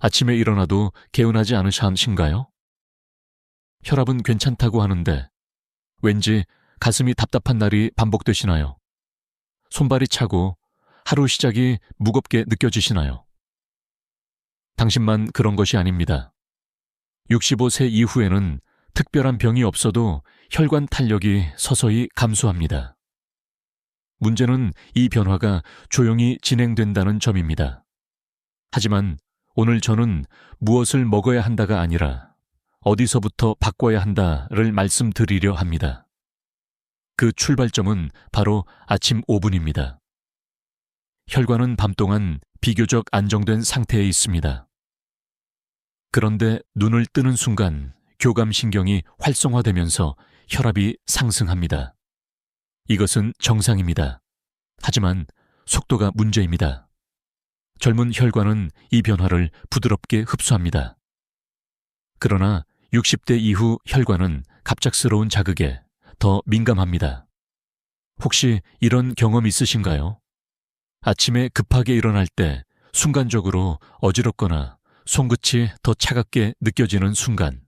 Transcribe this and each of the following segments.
아침에 일어나도 개운하지 않으신가요? 혈압은 괜찮다고 하는데 왠지 가슴이 답답한 날이 반복되시나요? 손발이 차고 하루 시작이 무겁게 느껴지시나요? 당신만 그런 것이 아닙니다. 65세 이후에는 특별한 병이 없어도 혈관 탄력이 서서히 감소합니다. 문제는 이 변화가 조용히 진행된다는 점입니다. 하지만 오늘 저는 무엇을 먹어야 한다가 아니라 어디서부터 바꿔야 한다를 말씀드리려 합니다. 그 출발점은 바로 아침 5분입니다. 혈관은 밤 동안 비교적 안정된 상태에 있습니다. 그런데 눈을 뜨는 순간 교감신경이 활성화되면서 혈압이 상승합니다. 이것은 정상입니다. 하지만 속도가 문제입니다. 젊은 혈관은 이 변화를 부드럽게 흡수합니다. 그러나 60대 이후 혈관은 갑작스러운 자극에 더 민감합니다. 혹시 이런 경험 있으신가요? 아침에 급하게 일어날 때 순간적으로 어지럽거나 손끝이 더 차갑게 느껴지는 순간.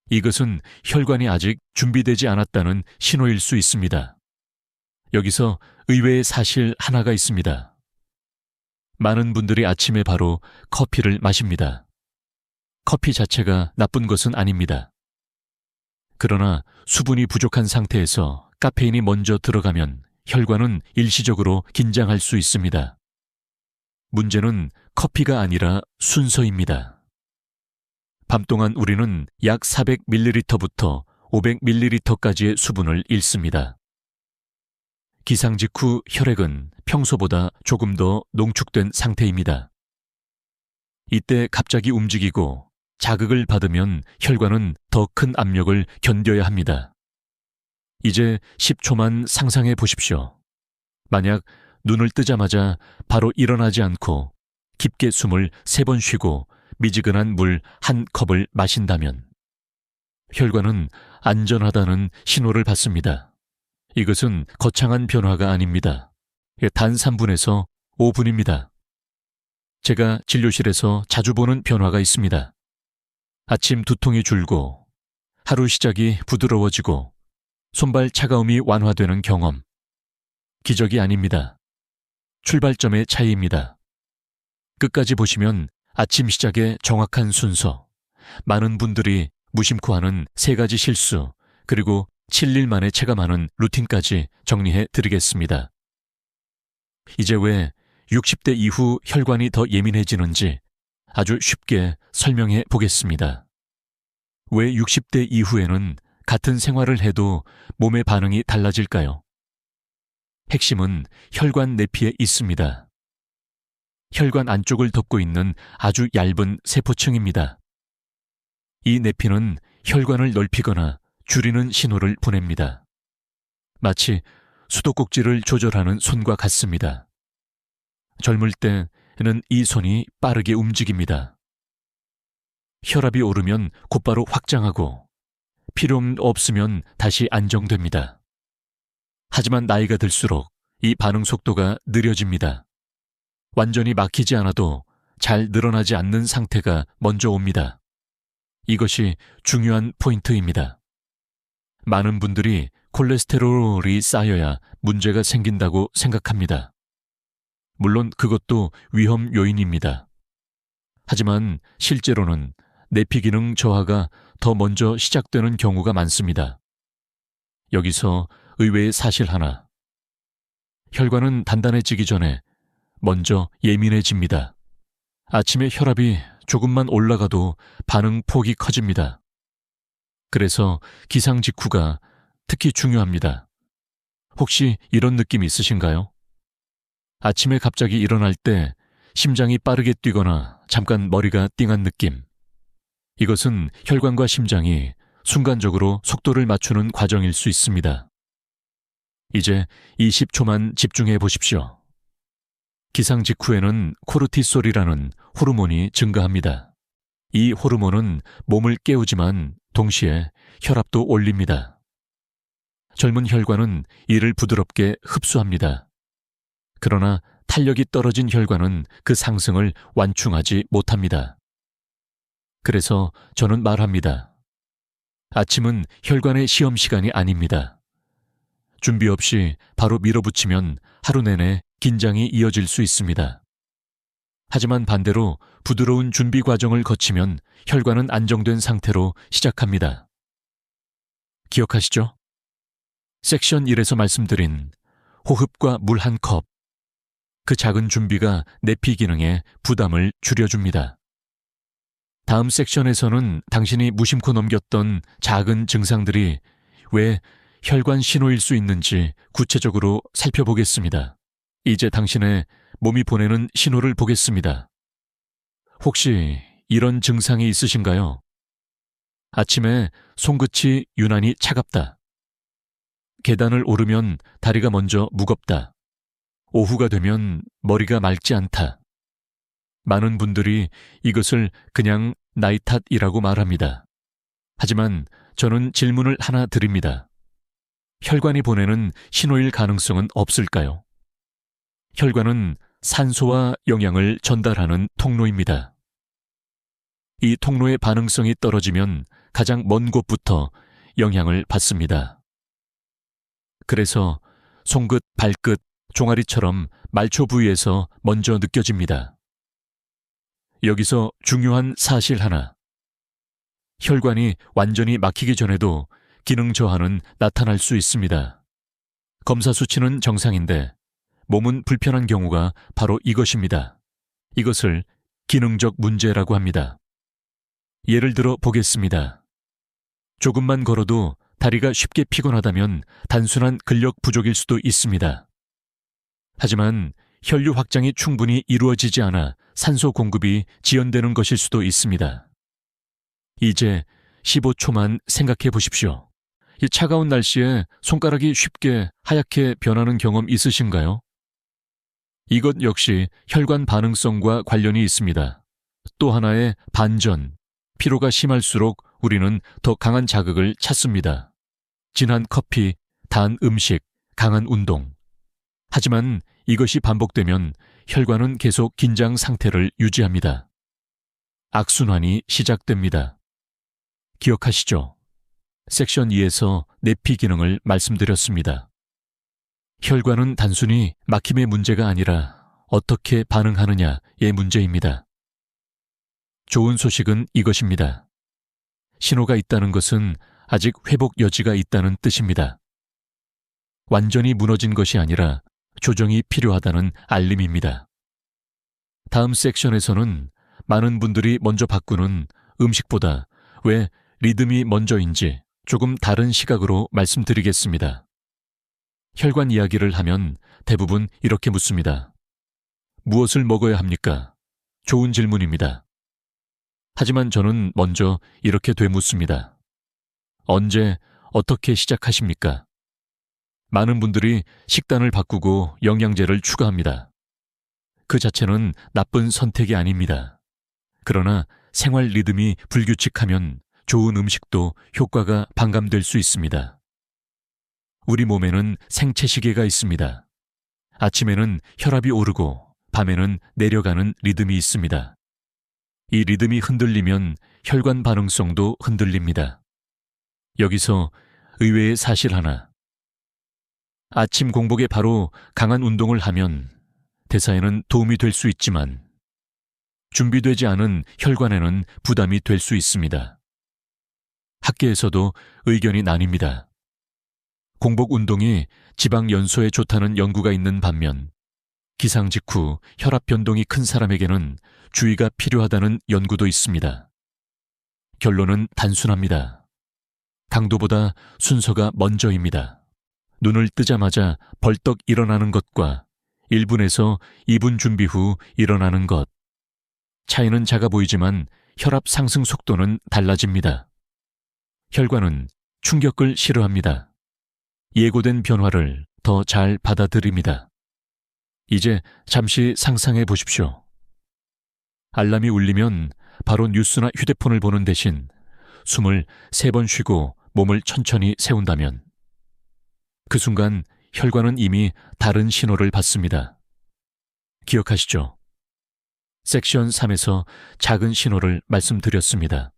이것은 혈관이 아직 준비되지 않았다는 신호일 수 있습니다. 여기서 의외의 사실 하나가 있습니다. 많은 분들이 아침에 바로 커피를 마십니다. 커피 자체가 나쁜 것은 아닙니다. 그러나 수분이 부족한 상태에서 카페인이 먼저 들어가면 혈관은 일시적으로 긴장할 수 있습니다. 문제는 커피가 아니라 순서입니다. 밤 동안 우리는 약 400ml부터 500ml까지의 수분을 잃습니다. 기상 직후 혈액은 평소보다 조금 더 농축된 상태입니다. 이때 갑자기 움직이고 자극을 받으면 혈관은 더 큰 압력을 견뎌야 합니다. 이제 10초만 상상해 보십시오. 만약 눈을 뜨자마자 바로 일어나지 않고 깊게 숨을 3번 쉬고 미지근한 물 1컵을 마신다면 혈관은 안전하다는 신호를 받습니다. 이것은 거창한 변화가 아닙니다. 단 3분에서 5분입니다. 제가 진료실에서 자주 보는 변화가 있습니다. 아침 두통이 줄고 하루 시작이 부드러워지고 손발 차가움이 완화되는 경험. 기적이 아닙니다. 출발점의 차이입니다. 끝까지 보시면 아침 시작의 정확한 순서, 많은 분들이 무심코 하는 3가지 실수, 그리고 7일 만에 체감하는 루틴까지 정리해 드리겠습니다. 이제 왜 60대 이후 혈관이 더 예민해지는지 아주 쉽게 설명해 보겠습니다. 왜 60대 이후에는 같은 생활을 해도 몸의 반응이 달라질까요? 핵심은 혈관 내피에 있습니다. 혈관 안쪽을 덮고 있는 아주 얇은 세포층입니다. 이 내피는 혈관을 넓히거나 줄이는 신호를 보냅니다. 마치 수도꼭지를 조절하는 손과 같습니다. 젊을 때는 이 손이 빠르게 움직입니다. 혈압이 오르면 곧바로 확장하고 필요 없으면 다시 안정됩니다. 하지만 나이가 들수록 이 반응 속도가 느려집니다. 완전히 막히지 않아도 잘 늘어나지 않는 상태가 먼저 옵니다. 이것이 중요한 포인트입니다. 많은 분들이 콜레스테롤이 쌓여야 문제가 생긴다고 생각합니다. 물론 그것도 위험 요인입니다. 하지만 실제로는 내피 기능 저하가 더 먼저 시작되는 경우가 많습니다. 여기서 의외의 사실 하나. 혈관은 단단해지기 전에 먼저 예민해집니다. 아침에 혈압이 조금만 올라가도 반응 폭이 커집니다. 그래서 기상 직후가 특히 중요합니다. 혹시 이런 느낌 있으신가요? 아침에 갑자기 일어날 때 심장이 빠르게 뛰거나 잠깐 머리가 띵한 느낌. 이것은 혈관과 심장이 순간적으로 속도를 맞추는 과정일 수 있습니다. 이제 20초만 집중해 보십시오. 기상 직후에는 코르티솔이라는 호르몬이 증가합니다. 이 호르몬은 몸을 깨우지만 동시에 혈압도 올립니다. 젊은 혈관은 이를 부드럽게 흡수합니다. 그러나 탄력이 떨어진 혈관은 그 상승을 완충하지 못합니다. 그래서 저는 말합니다. 아침은 혈관의 시험 시간이 아닙니다. 준비 없이 바로 밀어붙이면 하루 내내 긴장이 이어질 수 있습니다. 하지만 반대로 부드러운 준비 과정을 거치면 혈관은 안정된 상태로 시작합니다. 기억하시죠? 섹션 1에서 말씀드린 호흡과 물 한 컵. 그 작은 준비가 내피 기능에 부담을 줄여줍니다. 다음 섹션에서는 당신이 무심코 넘겼던 작은 증상들이 왜 혈관 신호일 수 있는지 구체적으로 살펴보겠습니다. 이제 당신의 몸이 보내는 신호를 보겠습니다. 혹시 이런 증상이 있으신가요? 아침에 손끝이 유난히 차갑다. 계단을 오르면 다리가 먼저 무겁다. 오후가 되면 머리가 맑지 않다. 많은 분들이 이것을 그냥 나이 탓이라고 말합니다. 하지만 저는 질문을 하나 드립니다. 혈관이 보내는 신호일 가능성은 없을까요? 혈관은 산소와 영양을 전달하는 통로입니다. 이 통로의 반응성이 떨어지면 가장 먼 곳부터 영향을 받습니다. 그래서 손끝, 발끝, 종아리처럼 말초 부위에서 먼저 느껴집니다. 여기서 중요한 사실 하나. 혈관이 완전히 막히기 전에도 기능 저하는 나타날 수 있습니다. 검사 수치는 정상인데 몸은 불편한 경우가 바로 이것입니다. 이것을 기능적 문제라고 합니다. 예를 들어 보겠습니다. 조금만 걸어도 다리가 쉽게 피곤하다면 단순한 근력 부족일 수도 있습니다. 하지만 혈류 확장이 충분히 이루어지지 않아 산소 공급이 지연되는 것일 수도 있습니다. 이제 15초만 생각해 보십시오. 이 차가운 날씨에 손가락이 쉽게 하얗게 변하는 경험 있으신가요? 이것 역시 혈관 반응성과 관련이 있습니다. 또 하나의 반전, 피로가 심할수록 우리는 더 강한 자극을 찾습니다. 진한 커피, 단 음식, 강한 운동. 하지만 이것이 반복되면 혈관은 계속 긴장 상태를 유지합니다. 악순환이 시작됩니다. 기억하시죠? 섹션 2에서 내피 기능을 말씀드렸습니다. 혈관은 단순히 막힘의 문제가 아니라 어떻게 반응하느냐의 문제입니다. 좋은 소식은 이것입니다. 신호가 있다는 것은 아직 회복 여지가 있다는 뜻입니다. 완전히 무너진 것이 아니라 조정이 필요하다는 알림입니다. 다음 섹션에서는 많은 분들이 먼저 바꾸는 음식보다 왜 리듬이 먼저인지 조금 다른 시각으로 말씀드리겠습니다. 혈관 이야기를 하면 대부분 이렇게 묻습니다. 무엇을 먹어야 합니까? 좋은 질문입니다. 하지만 저는 먼저 이렇게 되묻습니다. 언제, 어떻게 시작하십니까? 많은 분들이 식단을 바꾸고 영양제를 추가합니다. 그 자체는 나쁜 선택이 아닙니다. 그러나 생활 리듬이 불규칙하면 좋은 음식도 효과가 반감될 수 있습니다. 우리 몸에는 생체시계가 있습니다. 아침에는 혈압이 오르고 밤에는 내려가는 리듬이 있습니다. 이 리듬이 흔들리면 혈관 반응성도 흔들립니다. 여기서 의외의 사실 하나. 아침 공복에 바로 강한 운동을 하면 대사에는 도움이 될 수 있지만 준비되지 않은 혈관에는 부담이 될 수 있습니다. 학계에서도 의견이 나뉩니다. 공복 운동이 지방 연소에 좋다는 연구가 있는 반면 기상 직후 혈압 변동이 큰 사람에게는 주의가 필요하다는 연구도 있습니다. 결론은 단순합니다. 강도보다 순서가 먼저입니다. 눈을 뜨자마자 벌떡 일어나는 것과 1분에서 2분 준비 후 일어나는 것. 차이는 작아 보이지만 혈압 상승 속도는 달라집니다. 혈관은 충격을 싫어합니다. 예고된 변화를 더 잘 받아들입니다. 이제 잠시 상상해 보십시오. 알람이 울리면 바로 뉴스나 휴대폰을 보는 대신 숨을 3번 쉬고 몸을 천천히 세운다면 그 순간 혈관은 이미 다른 신호를 받습니다. 기억하시죠? 섹션 3에서 작은 신호를 말씀드렸습니다.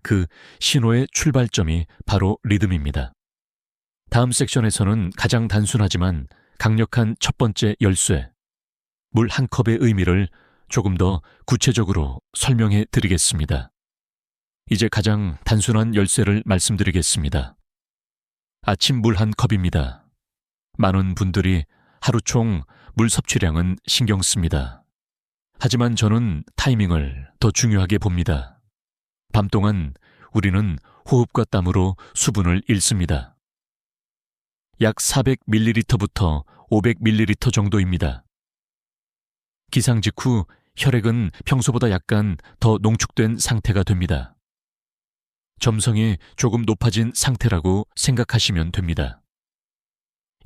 그 신호의 출발점이 바로 리듬입니다. 다음 섹션에서는 가장 단순하지만 강력한 첫 번째 열쇠, 물 한 컵의 의미를 조금 더 구체적으로 설명해 드리겠습니다. 이제 가장 단순한 열쇠를 말씀드리겠습니다. 아침 물 한 컵입니다. 많은 분들이 하루 총 물 섭취량은 신경 씁니다. 하지만 저는 타이밍을 더 중요하게 봅니다. 밤 동안 우리는 호흡과 땀으로 수분을 잃습니다. 약 400ml부터 500ml 정도입니다. 기상 직후 혈액은 평소보다 약간 더 농축된 상태가 됩니다. 점성이 조금 높아진 상태라고 생각하시면 됩니다.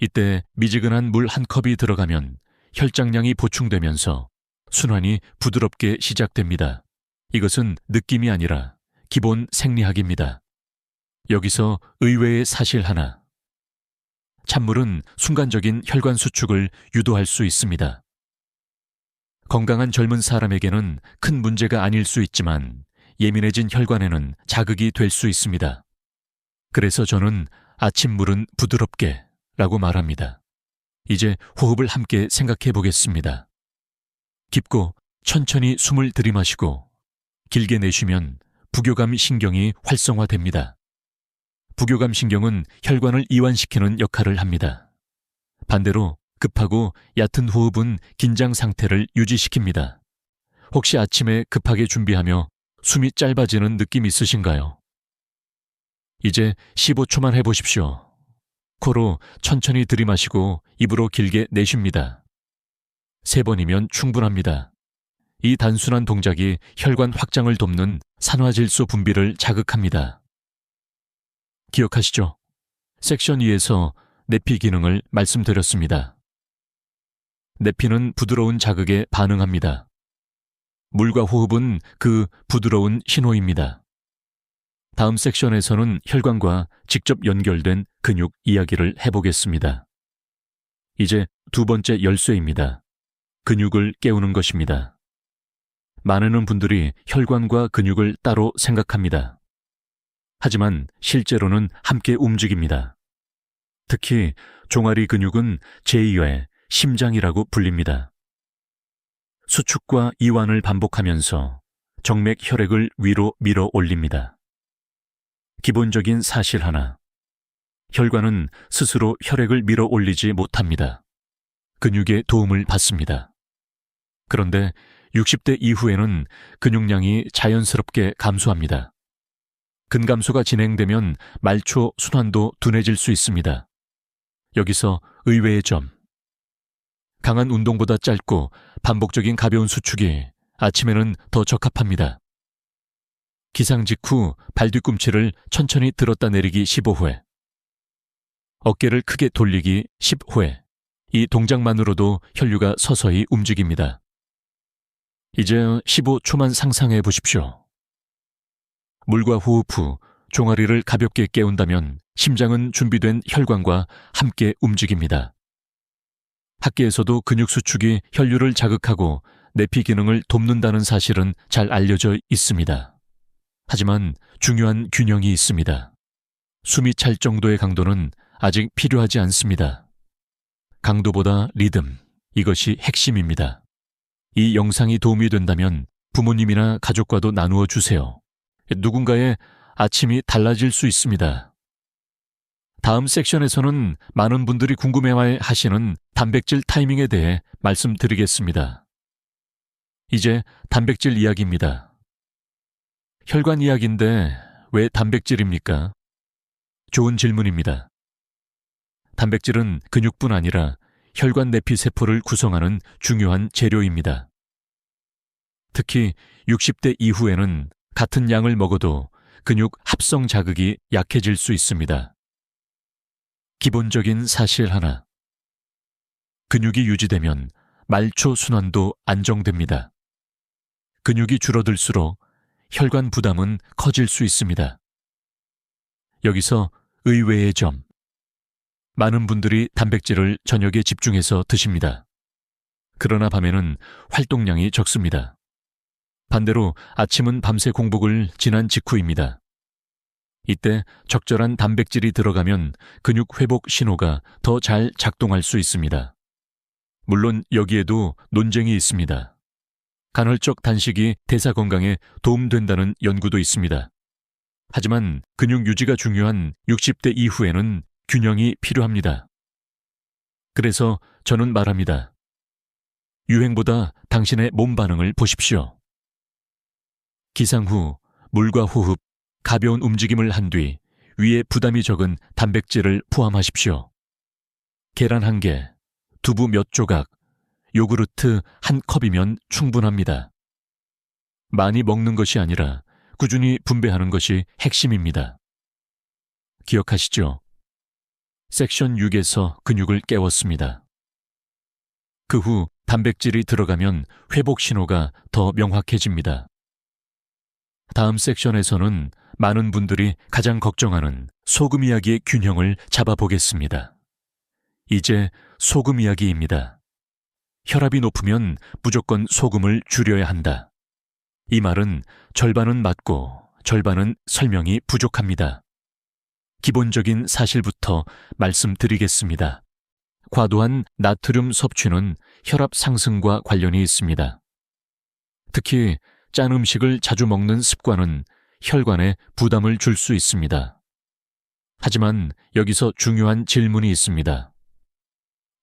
이때 미지근한 물 한 컵이 들어가면 혈장량이 보충되면서 순환이 부드럽게 시작됩니다. 이것은 느낌이 아니라 기본 생리학입니다. 여기서 의외의 사실 하나. 찬물은 순간적인 혈관 수축을 유도할 수 있습니다. 건강한 젊은 사람에게는 큰 문제가 아닐 수 있지만 예민해진 혈관에는 자극이 될 수 있습니다. 그래서 저는 아침물은 부드럽게 라고 말합니다. 이제 호흡을 함께 생각해 보겠습니다. 깊고 천천히 숨을 들이마시고 길게 내쉬면 부교감 신경이 활성화됩니다. 부교감 신경은 혈관을 이완시키는 역할을 합니다. 반대로 급하고 얕은 호흡은 긴장 상태를 유지시킵니다. 혹시 아침에 급하게 준비하며 숨이 짧아지는 느낌 있으신가요? 이제 15초만 해보십시오. 코로 천천히 들이마시고 입으로 길게 내쉽니다. 3번이면 충분합니다. 이 단순한 동작이 혈관 확장을 돕는 산화질소 분비를 자극합니다. 기억하시죠? 섹션 2에서 내피 기능을 말씀드렸습니다. 내피는 부드러운 자극에 반응합니다. 물과 호흡은 그 부드러운 신호입니다. 다음 섹션에서는 혈관과 직접 연결된 근육 이야기를 해보겠습니다. 이제 두 번째 열쇠입니다. 근육을 깨우는 것입니다. 많은 분들이 혈관과 근육을 따로 생각합니다. 하지만 실제로는 함께 움직입니다. 특히 종아리 근육은 제2의 심장이라고 불립니다. 수축과 이완을 반복하면서 정맥 혈액을 위로 밀어 올립니다. 기본적인 사실 하나. 혈관은 스스로 혈액을 밀어 올리지 못합니다. 근육의 도움을 받습니다. 그런데 60대 이후에는 근육량이 자연스럽게 감소합니다. 근감소가 진행되면 말초 순환도 둔해질 수 있습니다. 여기서 의외의 점. 강한 운동보다 짧고 반복적인 가벼운 수축이 아침에는 더 적합합니다. 기상 직후 발 뒤꿈치를 천천히 들었다 내리기 15회. 어깨를 크게 돌리기 10회. 이 동작만으로도 혈류가 서서히 움직입니다. 이제 15초만 상상해 보십시오. 물과 호흡 후 종아리를 가볍게 깨운다면 심장은 준비된 혈관과 함께 움직입니다. 학계에서도 근육 수축이 혈류를 자극하고 내피 기능을 돕는다는 사실은 잘 알려져 있습니다. 하지만 중요한 균형이 있습니다. 숨이 찰 정도의 강도는 아직 필요하지 않습니다. 강도보다 리듬, 이것이 핵심입니다. 이 영상이 도움이 된다면 부모님이나 가족과도 나누어 주세요. 누군가의 아침이 달라질 수 있습니다. 다음 섹션에서는 많은 분들이 궁금해해 하시는 단백질 타이밍에 대해 말씀드리겠습니다. 이제 단백질 이야기입니다. 혈관 이야기인데 왜 단백질입니까? 좋은 질문입니다. 단백질은 근육뿐 아니라 혈관 내피 세포를 구성하는 중요한 재료입니다. 특히 60대 이후에는 같은 양을 먹어도 근육 합성 자극이 약해질 수 있습니다. 기본적인 사실 하나. 근육이 유지되면 말초 순환도 안정됩니다. 근육이 줄어들수록 혈관 부담은 커질 수 있습니다. 여기서 의외의 점. 많은 분들이 단백질을 저녁에 집중해서 드십니다. 그러나 밤에는 활동량이 적습니다. 반대로 아침은 밤새 공복을 지난 직후입니다. 이때 적절한 단백질이 들어가면 근육 회복 신호가 더 잘 작동할 수 있습니다. 물론 여기에도 논쟁이 있습니다. 간헐적 단식이 대사 건강에 도움된다는 연구도 있습니다. 하지만 근육 유지가 중요한 60대 이후에는 균형이 필요합니다. 그래서 저는 말합니다. 유행보다 당신의 몸 반응을 보십시오. 기상 후 물과 호흡, 가벼운 움직임을 한 뒤 위에 부담이 적은 단백질을 포함하십시오. 계란 1개, 두부 몇 조각, 요구르트 1컵이면 충분합니다. 많이 먹는 것이 아니라 꾸준히 분배하는 것이 핵심입니다. 기억하시죠? 섹션 6에서 근육을 깨웠습니다. 그 후 단백질이 들어가면 회복 신호가 더 명확해집니다. 다음 섹션에서는 많은 분들이 가장 걱정하는 소금 이야기의 균형을 잡아보겠습니다. 이제 소금 이야기입니다. 혈압이 높으면 무조건 소금을 줄여야 한다. 이 말은 절반은 맞고 절반은 설명이 부족합니다. 기본적인 사실부터 말씀드리겠습니다. 과도한 나트륨 섭취는 혈압 상승과 관련이 있습니다. 특히 짠 음식을 자주 먹는 습관은 혈관에 부담을 줄 수 있습니다. 하지만 여기서 중요한 질문이 있습니다.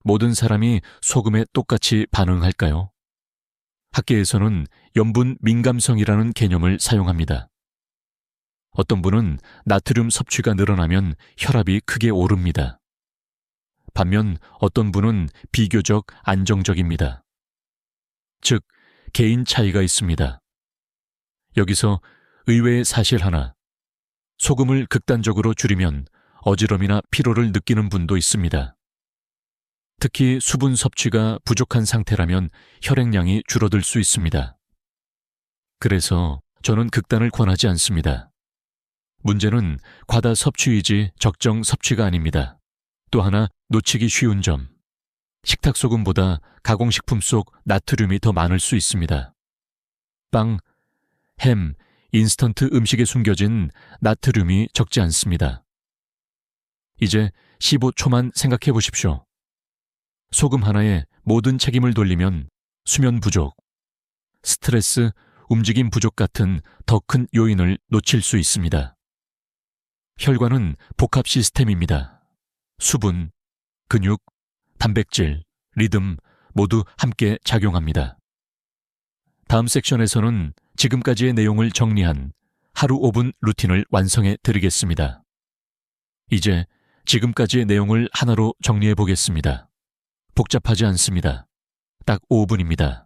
모든 사람이 소금에 똑같이 반응할까요? 학계에서는 염분 민감성이라는 개념을 사용합니다. 어떤 분은 나트륨 섭취가 늘어나면 혈압이 크게 오릅니다. 반면 어떤 분은 비교적 안정적입니다. 즉, 개인 차이가 있습니다. 여기서 의외의 사실 하나, 소금을 극단적으로 줄이면 어지럼이나 피로를 느끼는 분도 있습니다. 특히 수분 섭취가 부족한 상태라면 혈액량이 줄어들 수 있습니다. 그래서 저는 극단을 권하지 않습니다. 문제는 과다 섭취이지 적정 섭취가 아닙니다. 또 하나 놓치기 쉬운 점, 식탁소금보다 가공식품 속 나트륨이 더 많을 수 있습니다. 빵, 햄, 인스턴트 음식에 숨겨진 나트륨이 적지 않습니다. 이제 15초만 생각해 보십시오. 소금 하나에 모든 책임을 돌리면 수면 부족, 스트레스, 움직임 부족 같은 더 큰 요인을 놓칠 수 있습니다. 혈관은 복합 시스템입니다. 수분, 근육, 단백질, 리듬 모두 함께 작용합니다. 다음 섹션에서는 지금까지의 내용을 정리한 하루 5분 루틴을 완성해 드리겠습니다. 이제 지금까지의 내용을 하나로 정리해 보겠습니다. 복잡하지 않습니다. 딱 5분입니다.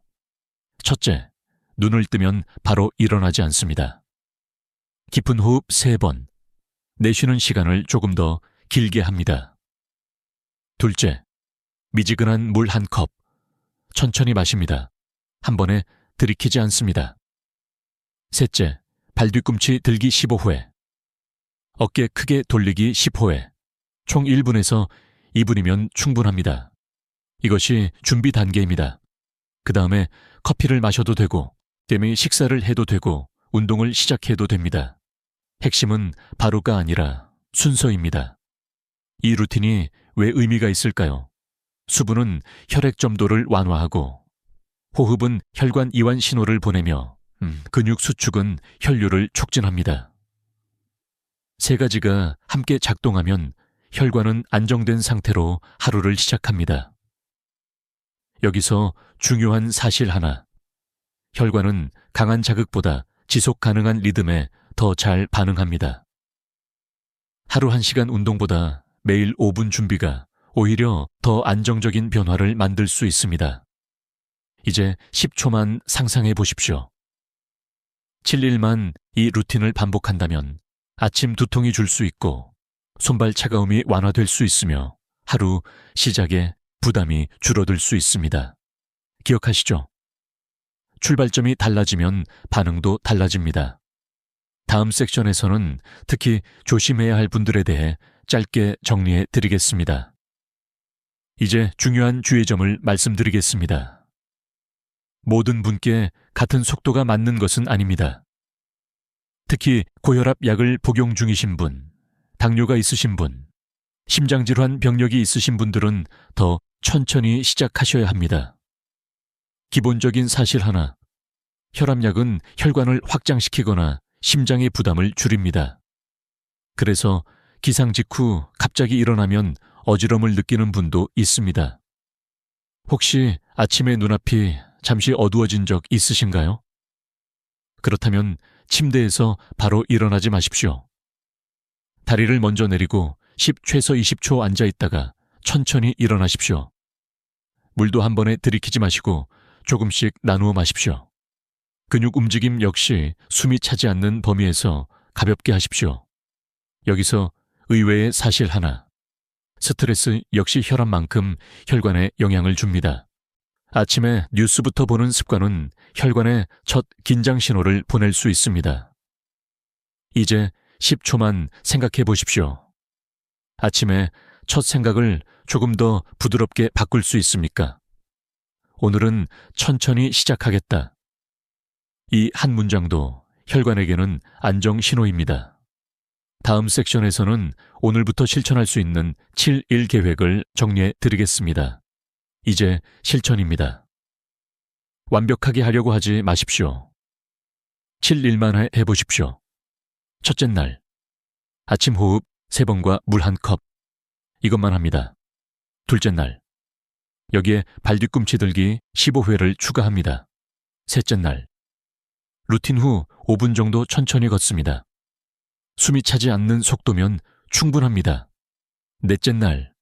첫째, 눈을 뜨면 바로 일어나지 않습니다. 깊은 호흡 3번, 내쉬는 시간을 조금 더 길게 합니다. 둘째, 미지근한 물 1컵, 천천히 마십니다. 한 번에 들이키지 않습니다. 셋째, 발뒤꿈치 들기 15회, 어깨 크게 돌리기 10호회, 총 1분에서 2분이면 충분합니다. 이것이 준비 단계입니다. 그 다음에 커피를 마셔도 되고, 때문에 식사를 해도 되고, 운동을 시작해도 됩니다. 핵심은 바로가 아니라 순서입니다. 이 루틴이 왜 의미가 있을까요? 수분은 혈액 점도를 완화하고, 호흡은 혈관 이완 신호를 보내며, 근육 수축은 혈류를 촉진합니다. 세 가지가 함께 작동하면 혈관은 안정된 상태로 하루를 시작합니다. 여기서 중요한 사실 하나, 혈관은 강한 자극보다 지속 가능한 리듬에 더 잘 반응합니다. 하루 1시간 운동보다 매일 5분 준비가 오히려 더 안정적인 변화를 만들 수 있습니다. 이제 10초만 상상해 보십시오. 7일만 이 루틴을 반복한다면 아침 두통이 줄 수 있고 손발 차가움이 완화될 수 있으며 하루 시작에 부담이 줄어들 수 있습니다. 기억하시죠? 출발점이 달라지면 반응도 달라집니다. 다음 섹션에서는 특히 조심해야 할 분들에 대해 짧게 정리해 드리겠습니다. 이제 중요한 주의점을 말씀드리겠습니다. 모든 분께 같은 속도가 맞는 것은 아닙니다. 특히 고혈압 약을 복용 중이신 분, 당뇨가 있으신 분, 심장질환 병력이 있으신 분들은 더 천천히 시작하셔야 합니다. 기본적인 사실 하나, 혈압약은 혈관을 확장시키거나 심장의 부담을 줄입니다. 그래서 기상 직후 갑자기 일어나면 어지럼을 느끼는 분도 있습니다. 혹시 아침에 눈앞이 잠시 어두워진 적 있으신가요? 그렇다면 침대에서 바로 일어나지 마십시오. 다리를 먼저 내리고 최소 20초 앉아 있다가 천천히 일어나십시오. 물도 한 번에 들이키지 마시고 조금씩 나누어 마십시오. 근육 움직임 역시 숨이 차지 않는 범위에서 가볍게 하십시오. 여기서 의외의 사실 하나. 스트레스 역시 혈압만큼 혈관에 영향을 줍니다. 아침에 뉴스부터 보는 습관은 혈관에 첫 긴장 신호를 보낼 수 있습니다. 이제 10초만 생각해 보십시오. 아침에 첫 생각을 조금 더 부드럽게 바꿀 수 있습니까? 오늘은 천천히 시작하겠다. 이 한 문장도 혈관에게는 안정 신호입니다. 다음 섹션에서는 오늘부터 실천할 수 있는 7일 계획을 정리해 드리겠습니다. 이제 실천입니다. 완벽하게 하려고 하지 마십시오. 7일만 해보십시오. 첫째 날, 아침 호흡 3번과 물 1컵. 이것만 합니다. 둘째 날, 여기에 발뒤꿈치 들기 15회를 추가합니다. 셋째 날, 루틴 후 5분 정도 천천히 걷습니다. 숨이 차지 않는 속도면 충분합니다. 넷째 날,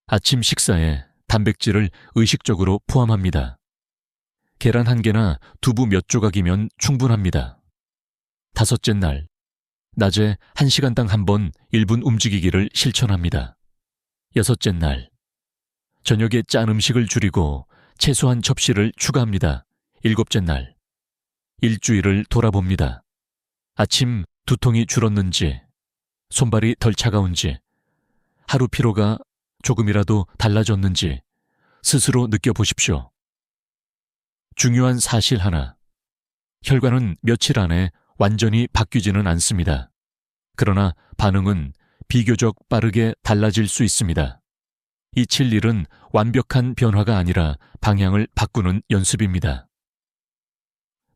아침 식사에 단백질을 의식적으로 포함합니다. 계란 1개나 두부 몇 조각이면 충분합니다. 다섯째 날, 낮에 1시간당 한 번 1분 움직이기를 실천합니다. 여섯째 날, 저녁에 짠 음식을 줄이고 채소한 접시를 추가합니다. 일곱째 날, 일주일을 돌아봅니다. 아침 두통이 줄었는지, 손발이 덜 차가운지, 하루 피로가 조금이라도 달라졌는지 스스로 느껴보십시오. 중요한 사실 하나, 혈관은 며칠 안에 완전히 바뀌지는 않습니다. 그러나 반응은 비교적 빠르게 달라질 수 있습니다. 이 7일은 완벽한 변화가 아니라 방향을 바꾸는 연습입니다.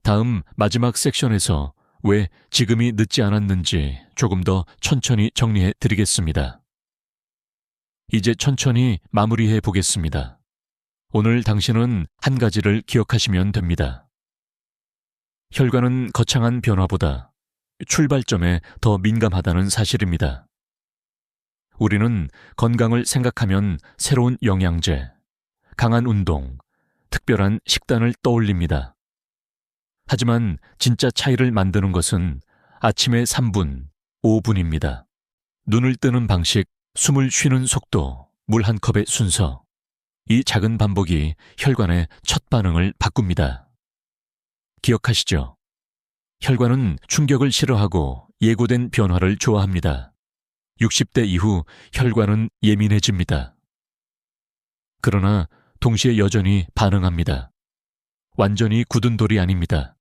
다음 마지막 섹션에서 왜 지금이 늦지 않았는지 조금 더 천천히 정리해 드리겠습니다. 이제 천천히 마무리해 보겠습니다. 오늘 당신은 한 가지를 기억하시면 됩니다. 혈관은 거창한 변화보다 출발점에 더 민감하다는 사실입니다. 우리는 건강을 생각하면 새로운 영양제, 강한 운동, 특별한 식단을 떠올립니다. 하지만 진짜 차이를 만드는 것은 아침에 3분, 5분입니다. 눈을 뜨는 방식, 숨을 쉬는 속도, 물 1컵의 순서. 이 작은 반복이 혈관의 첫 반응을 바꿉니다. 기억하시죠? 혈관은 충격을 싫어하고 예고된 변화를 좋아합니다. 60대 이후 혈관은 예민해집니다. 그러나 동시에 여전히 반응합니다. 완전히 굳은 돌이 아닙니다.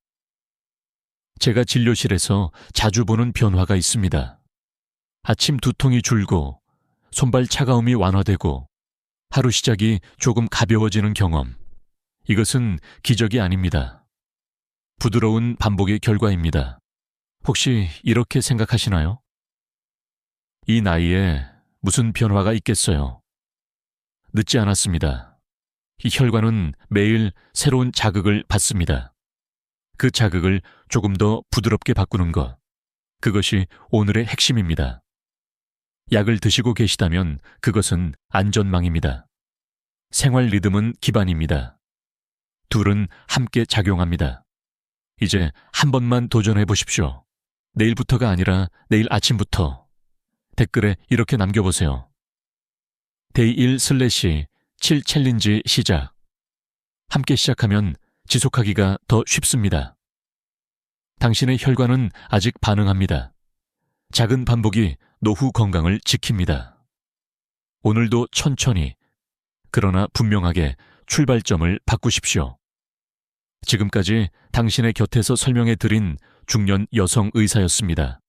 제가 진료실에서 자주 보는 변화가 있습니다. 아침 두통이 줄고 손발 차가움이 완화되고 하루 시작이 조금 가벼워지는 경험. 이것은 기적이 아닙니다. 부드러운 반복의 결과입니다. 혹시 이렇게 생각하시나요? 이 나이에 무슨 변화가 있겠어요? 늦지 않았습니다. 이 혈관은 매일 새로운 자극을 받습니다. 그 자극을 조금 더 부드럽게 바꾸는 것. 그것이 오늘의 핵심입니다. 약을 드시고 계시다면 그것은 안전망입니다. 생활 리듬은 기반입니다. 둘은 함께 작용합니다. 이제 한 번만 도전해 보십시오. 내일부터가 아니라 내일 아침부터. 댓글에 이렇게 남겨보세요. 데이 1/7 챌린지 시작. 함께 시작하면 지속하기가 더 쉽습니다. 당신의 혈관은 아직 반응합니다. 작은 반복이 노후 건강을 지킵니다. 오늘도 천천히, 그러나 분명하게 출발점을 바꾸십시오. 지금까지 당신의 곁에서 설명해 드린 중년 여성 의사였습니다.